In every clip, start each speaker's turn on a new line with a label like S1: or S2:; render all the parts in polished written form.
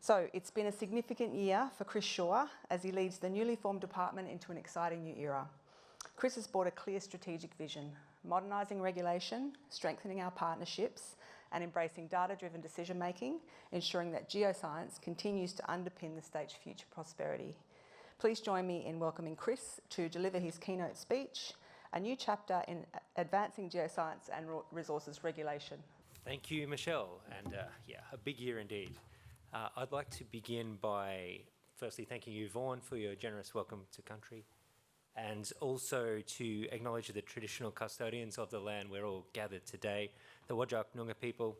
S1: So it's been a significant year for Chris Shaw as he leads the newly formed department into an exciting new era. Chris has brought a clear strategic vision, modernising regulation, strengthening our partnerships and embracing data-driven decision-making, ensuring that geoscience continues to underpin the state's future prosperity. Please join me in welcoming Chris to deliver his keynote speech, a new chapter in advancing geoscience and resources regulation.
S2: Thank you, Michelle, and a big year indeed. I'd like to begin by firstly thanking you, Vaughan, for your generous welcome to country, and also to acknowledge the traditional custodians of the land we're all gathered today, the Whadjuk Noongar people.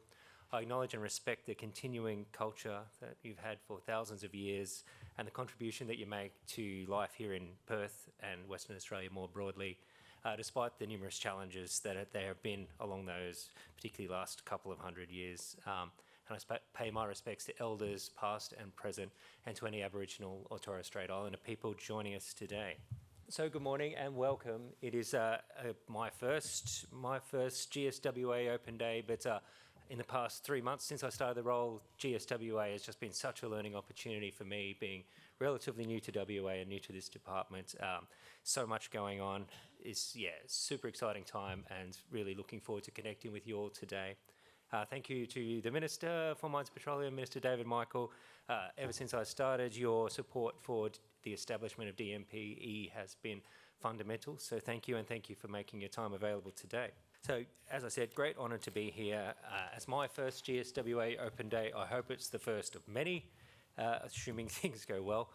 S2: I acknowledge and respect the continuing culture that you've had for thousands of years and the contribution that you make to life here in Perth and Western Australia more broadly, despite the numerous challenges that there have been along those, particularly last couple of hundred years. And I pay my respects to elders past and present and to any Aboriginal or Torres Strait Islander people joining us today. So good morning and welcome. It is my first GSWA Open day, but in the past 3 months since I started the role, GSWA has just been such a learning opportunity for me, being relatively new to WA and new to this department. So much going on. It's super exciting time and really looking forward to connecting with you all today. Thank you to the Minister for Mines Petroleum, Minister David Michael. Ever since I started, your support for the establishment of DMPE has been fundamental. So thank you, and thank you for making your time available today. So, as I said, great honour to be here. As my first GSWA Open Day, I hope it's the first of many, assuming things go well.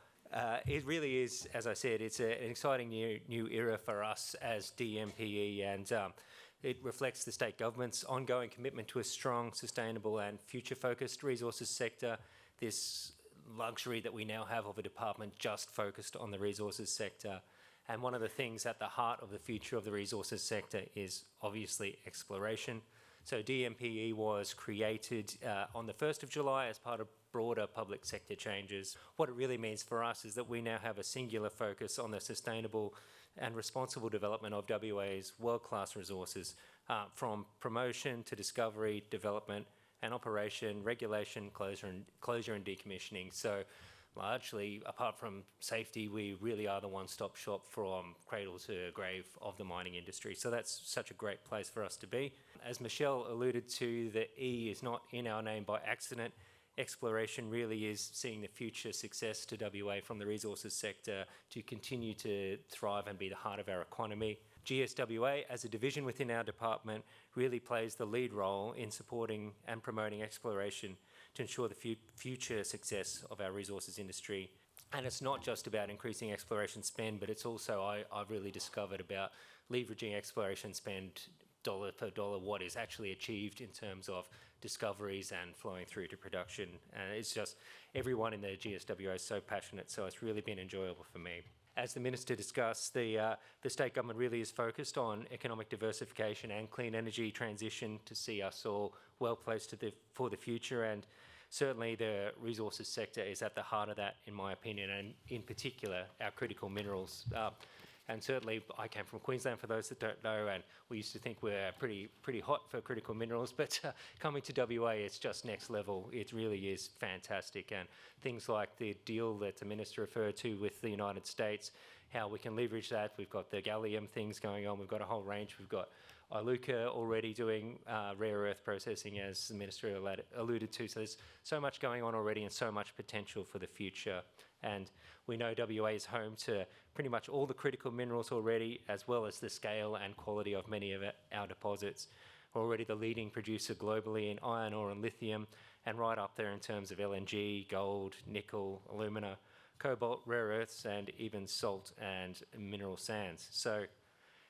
S2: It really is, as I said, it's an exciting new era for us as DMPE, and it reflects the state government's ongoing commitment to a strong, sustainable and future-focused resources sector. This luxury that we now have of a department just focused on the resources sector. And one of the things at the heart of the future of the resources sector is obviously exploration. So DMPE was created on the 1st of July as part of broader public sector changes. What it really means for us is that we now have a singular focus on the sustainable and responsible development of WA's world-class resources, from promotion to discovery, development and operation, regulation, closure and decommissioning. So largely, apart from safety, we really are the one-stop shop from cradle to grave of the mining industry. So that's such a great place for us to be. As Michelle alluded to, the E is not in our name by accident. Exploration really is seeing the future success to WA from the resources sector to continue to thrive and be the heart of our economy. GSWA, as a division within our department, really plays the lead role in supporting and promoting exploration to ensure the future success of our resources industry. And it's not just about increasing exploration spend, but it's also, I've really discovered, about leveraging exploration spend dollar per dollar, what is actually achieved in terms of discoveries and flowing through to production. And it's just, everyone in the GSWA is so passionate, so it's really been enjoyable for me. As the Minister discussed, the state government really is focused on economic diversification and clean energy transition to see us all well placed for the future, and certainly the resources sector is at the heart of that, in my opinion, and in particular our critical minerals. And certainly, I came from Queensland, for those that don't know, and we used to think we're pretty hot for critical minerals, but coming to WA, it's just next level. It really is fantastic. And things like the deal that the Minister referred to with the United States, how we can leverage that. We've got the gallium things going on. We've got a whole range. We've got Iluka already doing rare earth processing, as the Minister alluded to. So there's so much going on already and so much potential for the future. And we know WA is home to pretty much all the critical minerals already, as well as the scale and quality of many of our deposits. We're already the leading producer globally in iron ore and lithium, and right up there in terms of LNG, gold, nickel, alumina, cobalt, rare earths, and even salt and mineral sands. So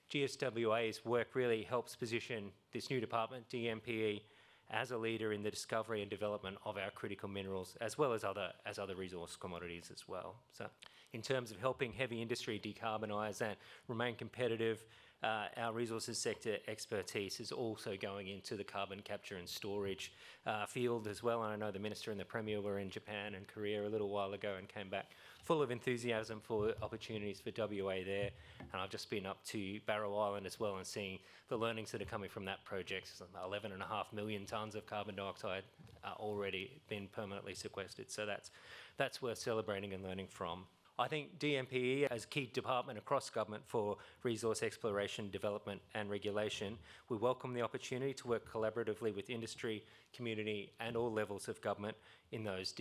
S2: GSWA's work really helps position this new department, DMPE, as a leader in the discovery and development of our critical minerals, as well as other resource commodities as well. So in terms of helping heavy industry decarbonise and remain competitive, our resources sector expertise is also going into the carbon capture and storage field as well. And I know the Minister and the Premier were in Japan and Korea a little while ago and came back full of enthusiasm for opportunities for WA there. And I've just been up to Barrow Island as well and seeing the learnings that are coming from that project. 11.5 million tonnes of carbon dioxide already been permanently sequestered. So that's worth celebrating and learning from. I think DMPE, as a key department across government for resource exploration, development and regulation, we welcome the opportunity to work collaboratively with industry, community and all levels of government in those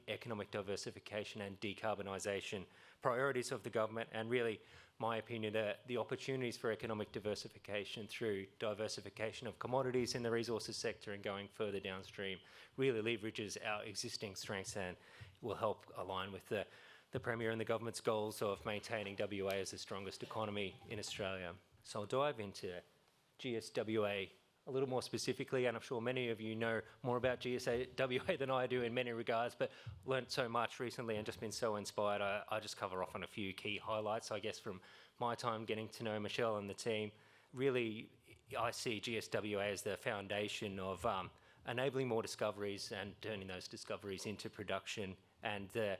S2: economic diversification and decarbonisation priorities of the government, and really, my opinion, the opportunities for economic diversification through diversification of commodities in the resources sector and going further downstream really leverages our existing strengths and will help align with the Premier and the government's goals of maintaining WA as the strongest economy in Australia. So I'll dive into GSWA a little more specifically, and I'm sure many of you know more about GSWA than I do in many regards, but learnt so much recently and just been so inspired. I just cover off on a few key highlights, I guess, from my time getting to know Michelle and the team. Really, I see GSWA as the foundation of enabling more discoveries and turning those discoveries into production, and the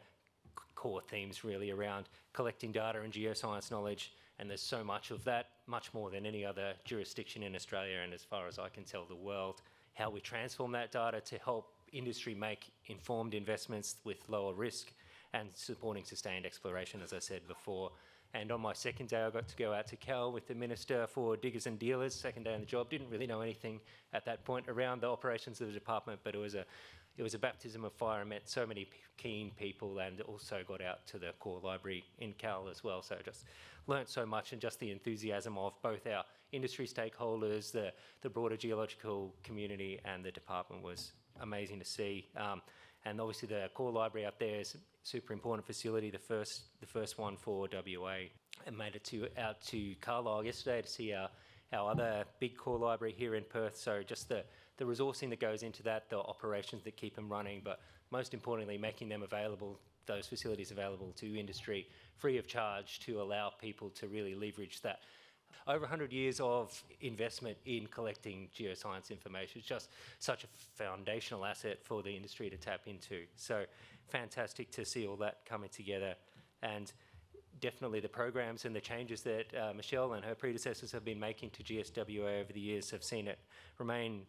S2: core themes really around collecting data and geoscience knowledge, and there's so much of that, much more than any other jurisdiction in Australia and as far as I can tell the world. How we transform that data to help industry make informed investments with lower risk and supporting sustained exploration, as I said before. And on my second day I got to go out to Cal with the Minister for Diggers and Dealers, second day on the job. Didn't really know anything at that point around the operations of the department, but it was a baptism of fire. I met so many keen people and also got out to the core library in Cal as well. So just learnt so much, and just the enthusiasm of both our industry stakeholders, the broader geological community and the department was amazing to see. And obviously the core library up there is a super important facility, the first one for WA. I made it out to Carlisle yesterday to see our other big core library here in Perth. So just the resourcing that goes into that, the operations that keep them running, but most importantly, making them available, those facilities available to industry free of charge to allow people to really leverage that. Over 100 years of investment in collecting geoscience information. It's just such a foundational asset for the industry to tap into. So fantastic to see all that coming together, and definitely the programs and the changes that Michelle and her predecessors have been making to GSWA over the years have seen it remain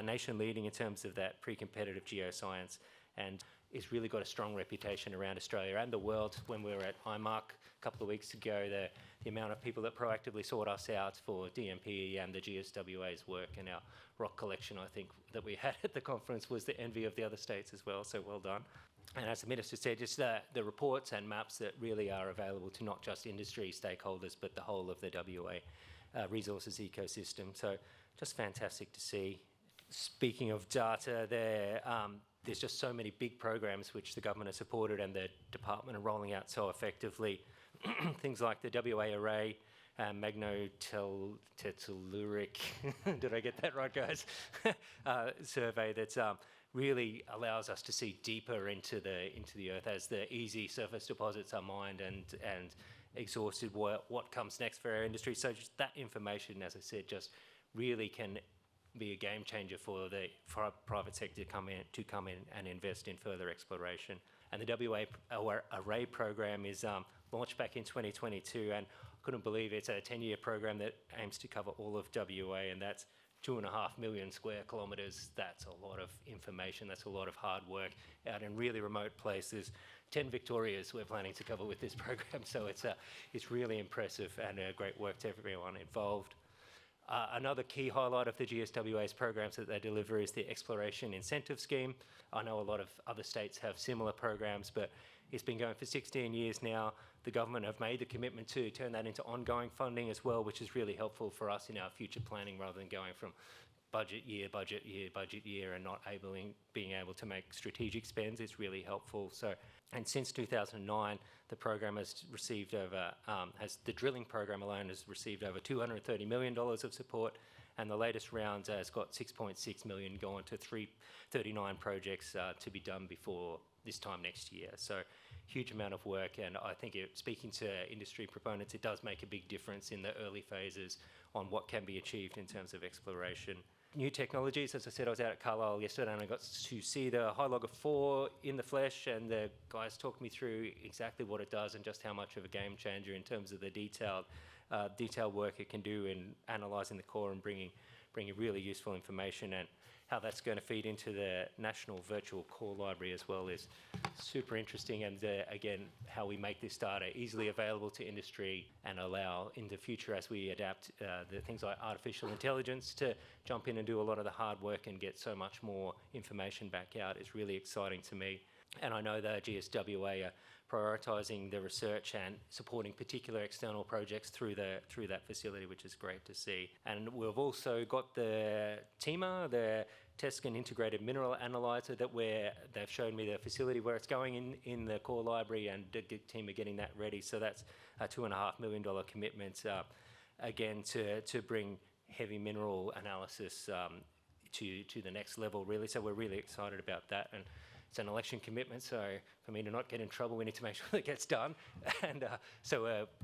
S2: nation leading in terms of that pre-competitive geoscience, and it's really got a strong reputation around Australia and the world. When we were at IMARC a couple of weeks ago, the amount of people that proactively sought us out for DMPE and the GSWA's work and our rock collection, I think, that we had at the conference was the envy of the other states as well, so well done. And as the Minister said, just the reports and maps that really are available to not just industry stakeholders, but the whole of the WA resources ecosystem. So just fantastic to see. Speaking of data, there's just so many big programs which the government has supported and the department are rolling out so effectively. Things like the WA Array, magnetelluric, did I get that right, guys? Survey that's really allows us to see deeper into the earth as the easy surface deposits are mined and exhausted. What comes next for our industry? So just that information, as I said, just really can be a game changer for the private sector to come in and invest in further exploration. And the WA Array program is launched back in 2022, and I couldn't believe it's a 10-year program that aims to cover all of WA, and that's 2.5 million square kilometres. That's a lot of information. That's a lot of hard work out in really remote places. 10 Victorias we're planning to cover with this program, so it's really impressive and great work to everyone involved. Another key highlight of the GSWA's programs that they deliver is the Exploration Incentive Scheme. I know a lot of other states have similar programs, but it's been going for 16 years now. The government have made the commitment to turn that into ongoing funding as well, which is really helpful for us in our future planning rather than going from budget year, and not being able to make strategic spends. It's really helpful. So, and since 2009, the program has received over, the drilling program alone has received over $230 million of support, and the latest round has got $6.6 million going to 39 projects to be done before this time next year. So huge amount of work, and I think speaking to industry proponents, it does make a big difference in the early phases on what can be achieved in terms of exploration. New technologies, as I said, I was out at Carlisle yesterday and I got to see the High Logger 4 in the flesh, and the guys talked me through exactly what it does and just how much of a game changer in terms of the detailed work it can do in analysing the core and bringing really useful information, and how that's going to feed into the National Virtual Core Library as well is super interesting. And again, how we make this data easily available to industry and allow in the future, as we adapt the things like artificial intelligence to jump in and do a lot of the hard work and get so much more information back out, is really exciting to me. And I know the GSWA are prioritising the research and supporting particular external projects through that facility, which is great to see. And we've also got the TEMA, the Test and Integrated Mineral Analyzer, they've shown me the facility where it's going in the core library, and the team are getting that ready. So that's a $2.5 million commitment, again, to bring heavy mineral analysis to the next level, really. So we're really excited about that. And it's an election commitment, so for me to not get in trouble, we need to make sure that gets done. And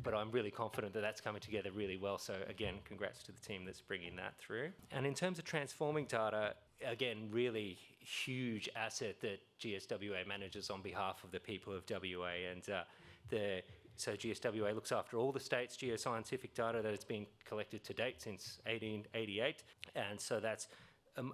S2: but I'm really confident that that's coming together really well. So again, congrats to the team that's bringing that through. And in terms of transforming data, again, really huge asset that GSWA manages on behalf of the people of WA. And so GSWA looks after all the state's geoscientific data that has been collected to date since 1888. And so that's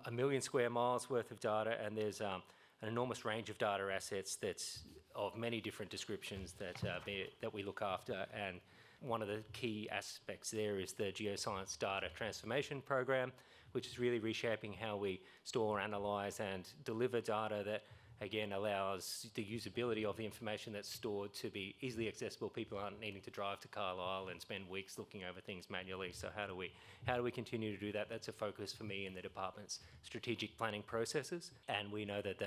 S2: a million square miles worth of data, and there's an enormous range of data assets that's of many different descriptions that we look after. And one of the key aspects there is the Geoscience Data Transformation Program, which is really reshaping how we store, analyse and deliver data that, again, allows the usability of the information that's stored to be easily accessible. People aren't needing to drive to Carlisle and spend weeks looking over things manually. So how do we continue to do that? That's a focus for me in the department's strategic planning processes. And we know that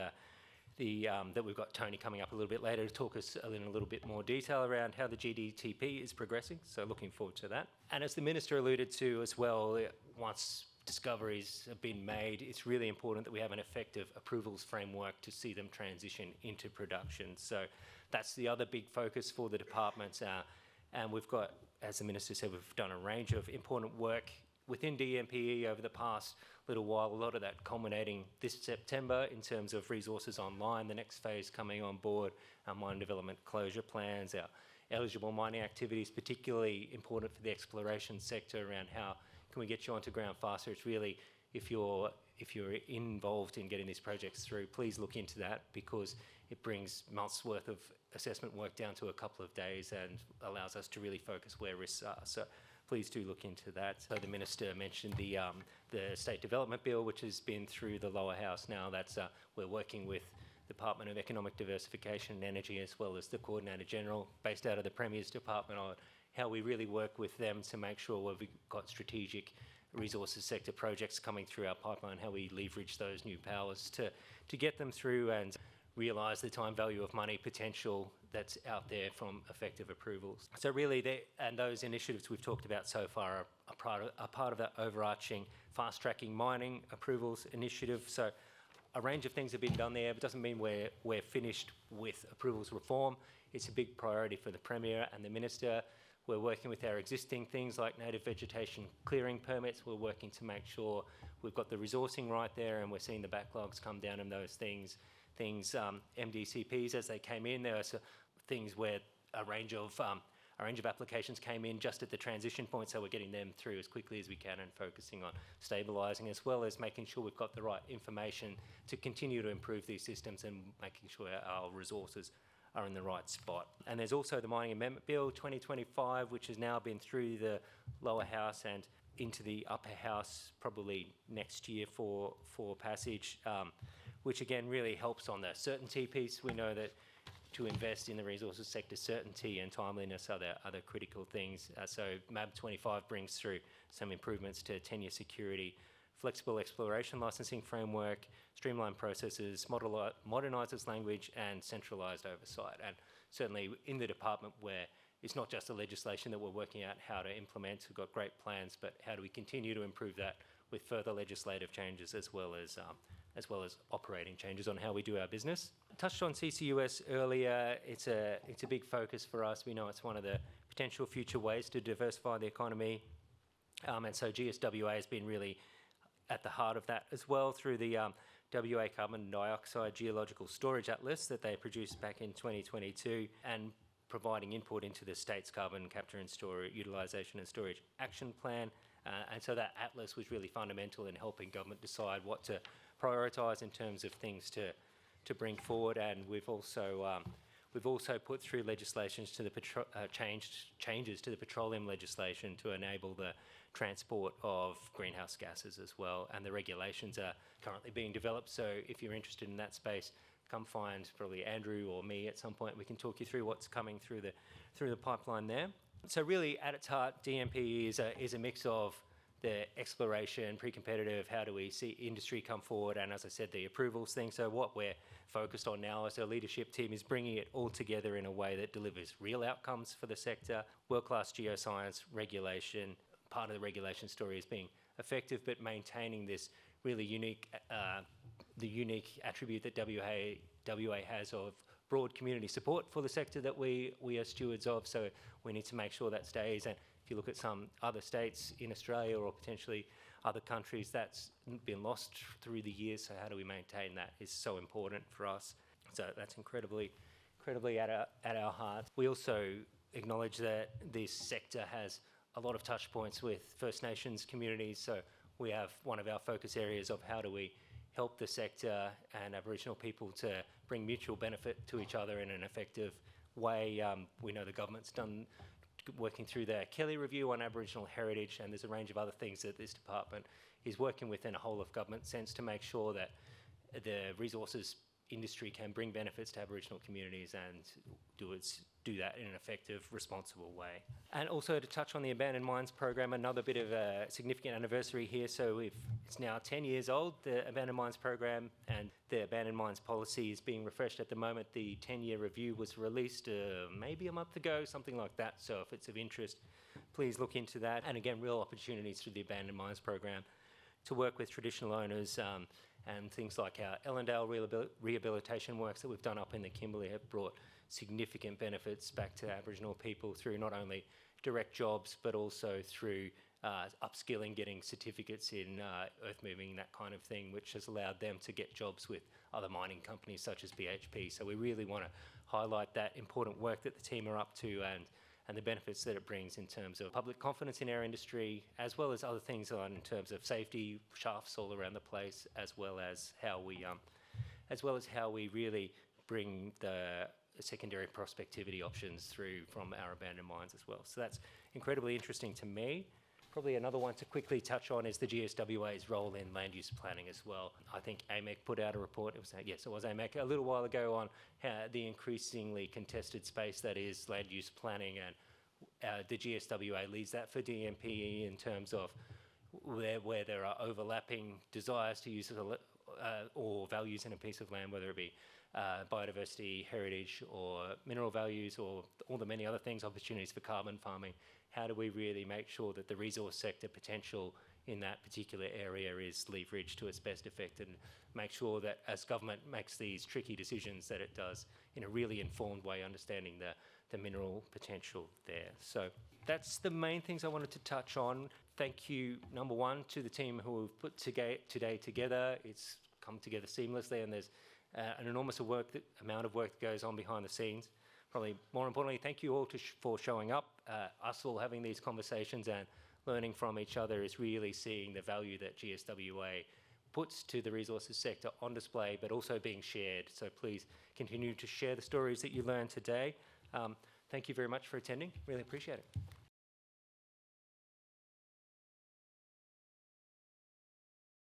S2: that we've got Tony coming up a little bit later to talk us in a little bit more detail around how the GDTP is progressing. So looking forward to that. And as the Minister alluded to as well, once discoveries have been made, it's really important that we have an effective approvals framework to see them transition into production. So that's the other big focus for the department. And we've got, as the Minister said, we've done a range of important work within DMPE over the past little while, a lot of that culminating this September in terms of resources online, the next phase coming on board, our mine development closure plans, our eligible mining activities, particularly important for the exploration sector around how can we get you onto ground faster. It's really, if you're involved in getting these projects through, please look into that, because it brings months worth of assessment work down to a couple of days and allows us to really focus where risks are. So please do look into that. So the Minister mentioned the State Development Bill, which has been through the lower house now. That's we're working with the Department of Economic Diversification and Energy, as well as the Coordinator General based out of the Premier's Department, on how we really work with them to make sure we've got strategic resources sector projects coming through our pipeline, how we leverage those new powers to get them through and realise the time value of money potential that's out there from effective approvals. So really, and those initiatives we've talked about so far are part of that overarching fast-tracking mining approvals initiative. So a range of things have been done there, but it doesn't mean we're finished with approvals reform. It's a big priority for the Premier and the Minister. We're working with our existing things like native vegetation clearing permits. We're working to make sure we've got the resourcing right there, and we're seeing the backlogs come down in those things. MDCPs, as they came in, there were things where a range of applications came in just at the transition point, so we're getting them through as quickly as we can and focusing on stabilising, as well as making sure we've got the right information to continue to improve these systems and making sure our resources are in the right spot. And there's also the Mining Amendment Bill 2025, which has now been through the lower house and into the upper house probably next year for passage, which again really helps on the certainty piece. We know that to invest in the resources sector, certainty and timeliness are the other critical things. So MAB 25 brings through some improvements to tenure security, flexible exploration licensing framework, streamlined processes, modernises language and centralised oversight. And certainly in the department, where it's not just the legislation that we're working out how to implement, we've got great plans, but how do we continue to improve that with further legislative changes as well as operating changes on how we do our business. touched on CCUS earlier. It's a big focus for us. We know it's one of the potential future ways to diversify the economy. And so GSWA has been really at the heart of that as well through the WA Carbon Dioxide Geological Storage Atlas that they produced back in 2022, and providing input into the state's carbon capture and storage, utilisation and storage action plan. And so that atlas was really fundamental in helping government decide what to prioritise in terms of things to bring forward. And we've also put through legislations to the changes to the petroleum legislation to enable the transport of greenhouse gases as well. And the regulations are currently being developed. So if you're interested in that space, come find probably Andrew or me at some point. We can talk you through what's coming through the pipeline there. So really, at its heart, DMPE is a mix of the exploration, pre-competitive, how do we see industry come forward, and as I said, the approvals thing. So what we're focused on now as our leadership team is bringing it all together in a way that delivers real outcomes for the sector, world-class geoscience, regulation. Part of the regulation story is being effective, but maintaining this really unique, the unique attribute that WA has of broad community support for the sector that we are stewards of. So we need to make sure that stays. And if you look at some other states in Australia or potentially other countries, that's been lost through the years. So how do we maintain that is so important for us. So that's incredibly at our heart. We also acknowledge that this sector has a lot of touch points with First Nations communities. So we have one of our focus areas of how do we help the sector and Aboriginal people to bring mutual benefit to each other in an effective way. We know the government's done working through the Kelly Review on Aboriginal heritage, and there's a range of other things that this department is working with in a whole of government sense to make sure that the resources industry can bring benefits to Aboriginal communities and do that in an effective, responsible way. And also to touch on the Abandoned Mines program, another bit of a significant anniversary here. So it's now 10 years old, the Abandoned Mines program, and the Abandoned Mines policy is being refreshed at the moment. The 10-year review was released maybe a month ago, something like that. So if it's of interest, please look into that. And again, real opportunities through the Abandoned Mines program to work with traditional owners, and things like our Ellendale rehabilitation works that we've done up in the Kimberley have brought significant benefits back to Aboriginal people through not only direct jobs, but also through upskilling, getting certificates in earth moving, that kind of thing, which has allowed them to get jobs with other mining companies such as BHP. So we really want to highlight that important work that the team are up to and the benefits that it brings in terms of public confidence in our industry, as well as other things in terms of safety, shafts all around the place, as well as how we really bring the secondary prospectivity options through from our abandoned mines as well. So that's incredibly interesting to me. Probably another one to quickly touch on is the GSWA's role in land use planning as well. I think AMEC put out a report, it was AMEC a little while ago, on how the increasingly contested space that is land use planning, and the GSWA leads that for DMPE in terms of where there are overlapping desires to use or values in a piece of land, whether it be biodiversity, heritage, or mineral values, or all the many other things, opportunities for carbon farming. How do we really make sure that the resource sector potential in that particular area is leveraged to its best effect, and make sure that as government makes these tricky decisions that it does in a really informed way, understanding the mineral potential there. So that's the main things I wanted to touch on. Thank you, number one, to the team who have put today together. It's come together seamlessly, and there's an enormous amount of work that goes on behind the scenes. Probably more importantly, thank you all for showing up. Us all having these conversations and learning from each other is really seeing the value that GSWA puts to the resources sector on display, but also being shared. So please continue to share the stories that you learned today. Thank you very much for attending. Really appreciate it.